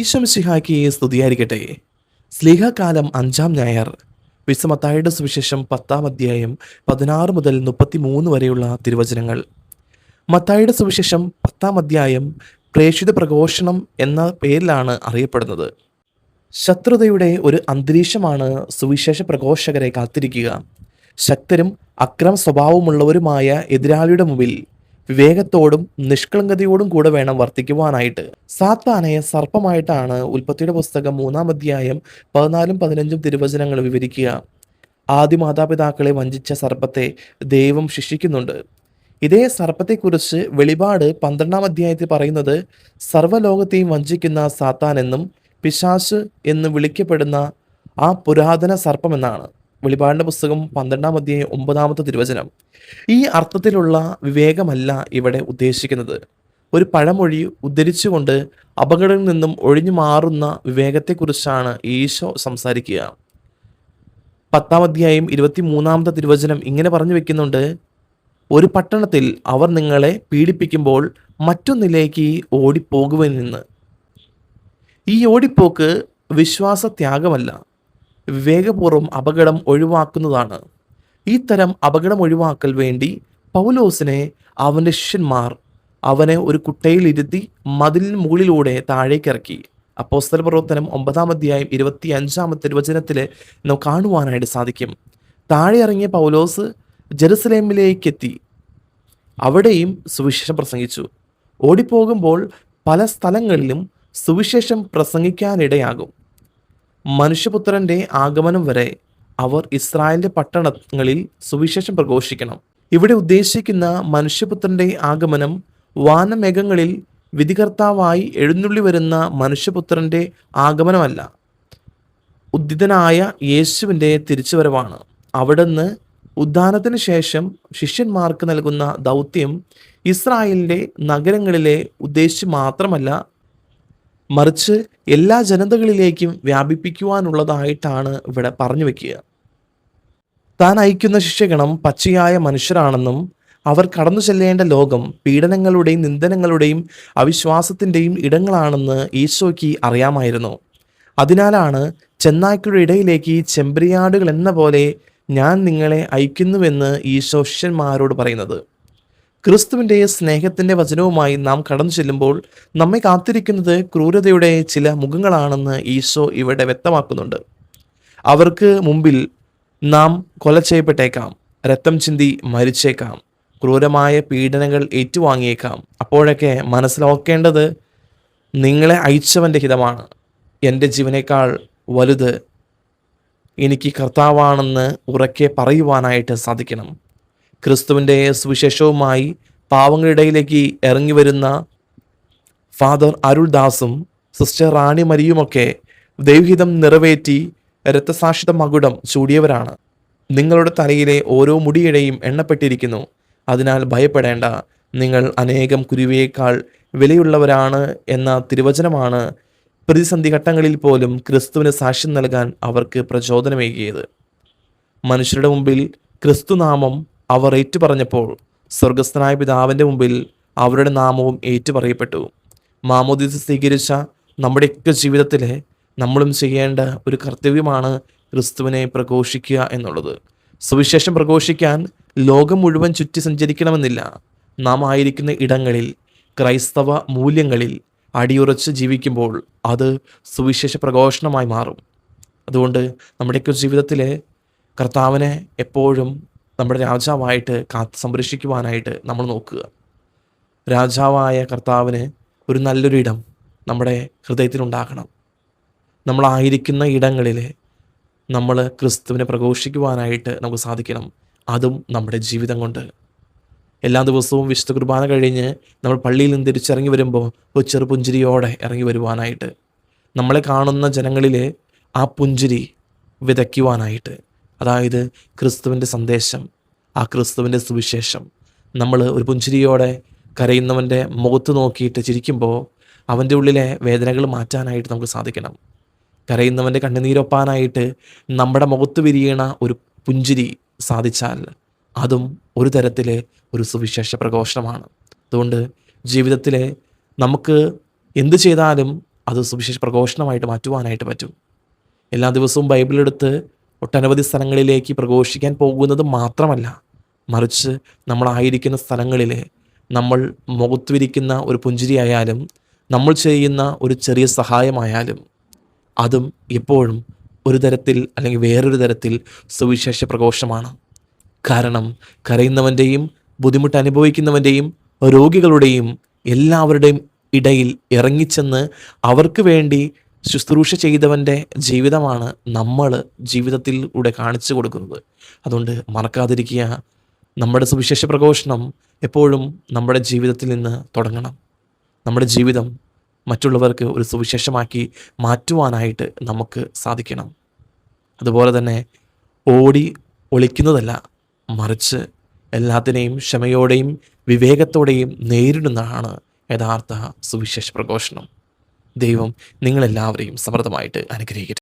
ഈശോമിശിഹായ്ക്ക് സ്തുതിയായിരിക്കട്ടെ. സ്ലീഹകാലം 5-ാം ഞായർ. വിശുദ്ധ മത്തായിയുടെ സുവിശേഷം 10-ാം അധ്യായം 16 മുതൽ 33 വരെയുള്ള തിരുവചനങ്ങൾ. മത്തായിയുടെ സുവിശേഷം 10-ാം അധ്യായം പ്രേക്ഷിത പ്രഘോഷണം എന്ന പേരിലാണ് അറിയപ്പെടുന്നത്. ശത്രുതയുടെ ഒരു അന്തരീക്ഷമാണ് സുവിശേഷ പ്രഘോഷകരെ കാത്തിരിക്കുക. ശക്തരും അക്രമ സ്വഭാവമുള്ളവരുമായ എതിരാളിയുടെ മുമ്പിൽ വിവേകത്തോടും നിഷ്കളങ്കതയോടും കൂടെ വേണം വർത്തിക്കുവാനായിട്ട്. സാത്താനെ സർപ്പമായിട്ടാണ് ഉൽപ്പത്തിയുടെ പുസ്തകം 3-ാം അധ്യായം 14-15 തിരുവചനങ്ങൾ വിവരിക്കുക. ആദ്യ മാതാപിതാക്കളെ വഞ്ചിച്ച സർപ്പത്തെ ദൈവം ശിക്ഷിക്കുന്നുണ്ട്. ഇതേ സർപ്പത്തെക്കുറിച്ച് വെളിപാട് 12-ാം അധ്യായത്തിൽ പറയുന്നത് സർവ്വലോകത്തെയും വഞ്ചിക്കുന്ന സാത്താൻ എന്നും പിശാച് എന്ന് വിളിക്കപ്പെടുന്ന ആ പുരാതന സർപ്പമെന്നാണ്. വെളിപാടിൻ്റെ പുസ്തകം 12-ാം അധ്യായം 9-ാമത്തെ തിരുവചനം. ഈ അർത്ഥത്തിലുള്ള വിവേകമല്ല ഇവിടെ ഉദ്ദേശിക്കുന്നത്. ഒരു പഴമൊഴി ഉദ്ധരിച്ചുകൊണ്ട് അപകടങ്ങളിൽ നിന്നും ഒഴിഞ്ഞു മാറുന്ന വിവേകത്തെക്കുറിച്ചാണ് ഈശോ സംസാരിക്കുക. 10-ാം അധ്യായം 23-ാമത്തെ തിരുവചനം ഇങ്ങനെ പറഞ്ഞു വെക്കുന്നുണ്ട്: ഒരു പട്ടണത്തിൽ അവർ നിങ്ങളെ പീഡിപ്പിക്കുമ്പോൾ മറ്റൊന്നിലേക്ക് ഓടിപ്പോകുവെന്ന്. ഈ ഓടിപ്പോക്ക് വിശ്വാസത്യാഗമല്ല, വിവേകപൂർവ്വം അപകടം ഒഴിവാക്കുന്നതാണ്. ഈ തരം അപകടം ഒഴിവാക്കൽ വേണ്ടി പൗലോസിനെ അവൻ്റെ ശിഷ്യന്മാർ അവനെ ഒരു കുട്ടയിൽ ഇരുത്തി മതിലിന് മുകളിലൂടെ താഴേക്കിറക്കി. അപ്പോസ്തല പ്രവർത്തനം 9-ാം അധ്യായം 25-ാമത്തെ തിരുവചനത്തിൽ നമുക്ക് കാണുവാനായിട്ട് സാധിക്കും. താഴെ ഇറങ്ങിയ പൗലോസ് ജെറുസലേമിലേക്കെത്തി. അവിടെയും സുവിശേഷം പ്രസംഗിച്ചു. ഓടിപ്പോകുമ്പോൾ പല സ്ഥലങ്ങളിലും സുവിശേഷം പ്രസംഗിക്കാനിടയാകും. മനുഷ്യപുത്രൻ്റെ ആഗമനം വരെ അവർ ഇസ്രായേലിൻ്റെ പട്ടണങ്ങളിൽ സുവിശേഷം പ്രഘോഷിക്കണം. ഇവിടെ ഉദ്ദേശിക്കുന്ന മനുഷ്യപുത്രൻ്റെ ആഗമനം വാനമേഘങ്ങളിൽ വിധികർത്താവായി എഴുന്നള്ളി വരുന്ന മനുഷ്യപുത്രൻ്റെ ആഗമനമല്ല, ഉദ്ധിതനായ യേശുവിൻ്റെ തിരിച്ചുവരവാണ്. അവിടുന്ന് ഉദ്ധാനത്തിന് ശേഷം ശിഷ്യന്മാർക്ക് നൽകുന്ന ദൗത്യം ഇസ്രായേലിൻ്റെ നഗരങ്ങളിലെ ഉദ്ദേശിച്ച് മാത്രമല്ല, മറിച്ച് എല്ലാ ജനതകളിലേക്കും വ്യാപിപ്പിക്കുവാനുള്ളതായിട്ടാണ് ഇവിടെ പറഞ്ഞു വയ്ക്കുക. താൻ അയക്കുന്ന ശിഷ്യഗണം പച്ചയായ മനുഷ്യരാണെന്നും അവർ കടന്നു ചെല്ലേണ്ട ലോകം പീഡനങ്ങളുടെയും നിന്ദനങ്ങളുടെയും അവിശ്വാസത്തിൻ്റെയും ഇടങ്ങളാണെന്ന് ഈശോയ്ക്ക് അറിയാമായിരുന്നു. അതിനാലാണ് ചെന്നായ്ക്കളുടെ ഇടയിലേക്ക് ചെമ്പരിയാടുകൾ എന്ന പോലെ ഞാൻ നിങ്ങളെ അയക്കുന്നുവെന്ന് ഈശോ ശിഷ്യന്മാരോട് പറയുന്നത്. ക്രിസ്തുവിൻ്റെ സ്നേഹത്തിൻ്റെ വചനവുമായി നാം കടന്നു ചെല്ലുമ്പോൾ നമ്മെ കാത്തിരിക്കുന്നത് ക്രൂരതയുടെ ചില മുഖങ്ങളാണെന്ന് ഈശോ ഇവിടെ വ്യക്തമാക്കുന്നുണ്ട്. അവർക്ക് മുമ്പിൽ നാം കൊല ചെയ്യപ്പെട്ടേക്കാം, രക്തം ചിന്തി മരിച്ചേക്കാം, ക്രൂരമായ പീഡനങ്ങൾ ഏറ്റുവാങ്ങിയേക്കാം. അപ്പോഴൊക്കെ മനസ്സിലാക്കേണ്ടത് നിങ്ങളെ അയച്ചവൻ്റെ ഹിതമാണ്. എൻ്റെ ജീവനേക്കാൾ വലുത് എനിക്ക് കർത്താവാണെന്ന് ഉറക്കെ പറയുവാനായിട്ട് സാധിക്കണം. ക്രിസ്തുവിൻ്റെ സുവിശേഷവുമായി പാവങ്ങളുടെ ഇടയിലേക്ക് ഇറങ്ങി വരുന്ന ഫാദർ അരുൾദാസും സിസ്റ്റർ റാണി മരിയുമൊക്കെ ദൈവഹിതം നിറവേറ്റി രക്തസാക്ഷിത മകുടം ചൂടിയവരാണ്. നിങ്ങളുടെ തലയിലെ ഓരോ മുടിയിഴയും എണ്ണപ്പെട്ടിരിക്കുന്നു, അതിനാൽ ഭയപ്പെടേണ്ട, നിങ്ങൾ അനേകം കുരുവിയേക്കാൾ വിലയുള്ളവരാണ് എന്ന തിരുവചനമാണ് പ്രതിസന്ധി ഘട്ടങ്ങളിൽ പോലും ക്രിസ്തുവിന് സാക്ഷ്യം നൽകാൻ അവർക്ക് പ്രചോദനമേകിയത്. മനുഷ്യരുടെ മുമ്പിൽ ക്രിസ്തുനാമം അവർ ഏറ്റുപറഞ്ഞപ്പോൾ സ്വർഗസ്ഥനായ പിതാവിൻ്റെ മുമ്പിൽ അവരുടെ നാമവും ഏറ്റുപറയപ്പെട്ടു. മാമോദീസ സ്വീകരിച്ച നമ്മുടെയൊക്കെ ജീവിതത്തിൽ നമ്മളും ചെയ്യേണ്ട ഒരു കർത്തവ്യമാണ് ക്രിസ്തുവിനെ പ്രഘോഷിക്കുക എന്നുള്ളത്. സുവിശേഷം പ്രഘോഷിക്കാൻ ലോകം മുഴുവൻ ചുറ്റി സഞ്ചരിക്കണമെന്നില്ല. നാം ആയിരിക്കുന്ന ഇടങ്ങളിൽ ക്രൈസ്തവ മൂല്യങ്ങളിൽ അടിയുറച്ച് ജീവിക്കുമ്പോൾ അത് സുവിശേഷ പ്രഘോഷണമായി മാറും. അതുകൊണ്ട് നമ്മുടെയൊക്കെ ജീവിതത്തിൽ കർത്താവിനെ എപ്പോഴും നമ്മുടെ രാജാവായിട്ട് കാത്ത് സംരക്ഷിക്കുവാനായിട്ട് നമ്മൾ നോക്കുക. രാജാവായ കർത്താവിന് ഒരു നല്ലൊരു ഇടം നമ്മുടെ ഹൃദയത്തിലുണ്ടാകണം. നമ്മളായിരിക്കുന്ന ഇടങ്ങളിൽ നമ്മൾ ക്രിസ്തുവിനെ പ്രഘോഷിക്കുവാനായിട്ട് നമുക്ക് സാധിക്കണം. അതും നമ്മുടെ ജീവിതം കൊണ്ട്. എല്ലാ ദിവസവും വിശുദ്ധ കുർബാന കഴിഞ്ഞ് നമ്മൾ പള്ളിയിൽ നിന്ന് തിരിച്ചിറങ്ങി വരുമ്പോൾ ഒരു ചെറു പുഞ്ചിരിയോടെ ഇറങ്ങി വരുവാനായിട്ട്, നമ്മളെ കാണുന്ന ജനങ്ങളിൽ ആ പുഞ്ചിരി വിതയ്ക്കുവാനായിട്ട്, അതായത് ക്രിസ്തുവിൻ്റെ സന്ദേശം, ആ ക്രിസ്തുവിൻ്റെ സുവിശേഷം നമ്മൾ ഒരു പുഞ്ചിരിയോടെ കരയുന്നവൻ്റെ മുഖത്ത് നോക്കിയിട്ട് ചിരിക്കുമ്പോൾ അവൻ്റെ ഉള്ളിലെ വേദനകൾ മാറ്റാനായിട്ട് നമുക്ക് സാധിക്കണം. കരയുന്നവൻ്റെ കണ്ണുനീരൊപ്പാനായിട്ട് നമ്മുടെ മുഖത്ത് വിരിയണ ഒരു പുഞ്ചിരി സാധിച്ചാൽ അതും ഒരു തരത്തിലെ ഒരു സുവിശേഷ പ്രഘോഷണമാണ്. അതുകൊണ്ട് ജീവിതത്തിൽ നമുക്ക് എന്ത് ചെയ്താലും അത് സുവിശേഷ പ്രഘോഷണമായിട്ട് മാറ്റുവാനായിട്ട് പറ്റും. എല്ലാ ദിവസവും ബൈബിളെടുത്ത് ഒട്ടനവധി സ്ഥലങ്ങളിലേക്ക് പ്രഘോഷിക്കാൻ പോകുന്നത് മാത്രമല്ല, മറിച്ച് നമ്മളായിരിക്കുന്ന സ്ഥലങ്ങളിൽ നമ്മൾ മുഖത്ത് വിരിക്കുന്ന ഒരു പുഞ്ചിരിയായാലും നമ്മൾ ചെയ്യുന്ന ഒരു ചെറിയ സഹായമായാലും അതും എപ്പോഴും ഒരു തരത്തിൽ അല്ലെങ്കിൽ വേറൊരു തരത്തിൽ സുവിശേഷ പ്രഘോഷമാണ്. കാരണം കരയുന്നവൻ്റെയും ബുദ്ധിമുട്ട് അനുഭവിക്കുന്നവൻ്റെയും രോഗികളുടെയും എല്ലാവരുടെയും ഇടയിൽ ഇറങ്ങിച്ചെന്ന് അവർക്ക് വേണ്ടി ശുശ്രൂഷ ചെയ്തവൻ്റെ ജീവിതമാണ് നമ്മൾ ജീവിതത്തിലൂടെ കാണിച്ചു കൊടുക്കുന്നത്. അതുകൊണ്ട് മറക്കാതിരിക്കുക, നമ്മുടെ സുവിശേഷ പ്രഘോഷണം എപ്പോഴും നമ്മുടെ ജീവിതത്തിൽ നിന്ന് തുടങ്ങണം. നമ്മുടെ ജീവിതം മറ്റുള്ളവർക്ക് ഒരു സുവിശേഷമാക്കി മാറ്റുവാനായിട്ട് നമുക്ക് സാധിക്കണം. അതുപോലെ തന്നെ ഓടി ഒളിക്കുന്നതല്ല, മറിച്ച് എല്ലാത്തിനെയും ക്ഷമയോടെയും വിവേകത്തോടെയും നേരിടുന്നതാണ് യഥാർത്ഥ സുവിശേഷ പ്രഘോഷണം. ദൈവം നിങ്ങളെല്ലാവരെയും സമൃദ്ധമായിട്ട് അനുഗ്രഹിക്കട്ടെ.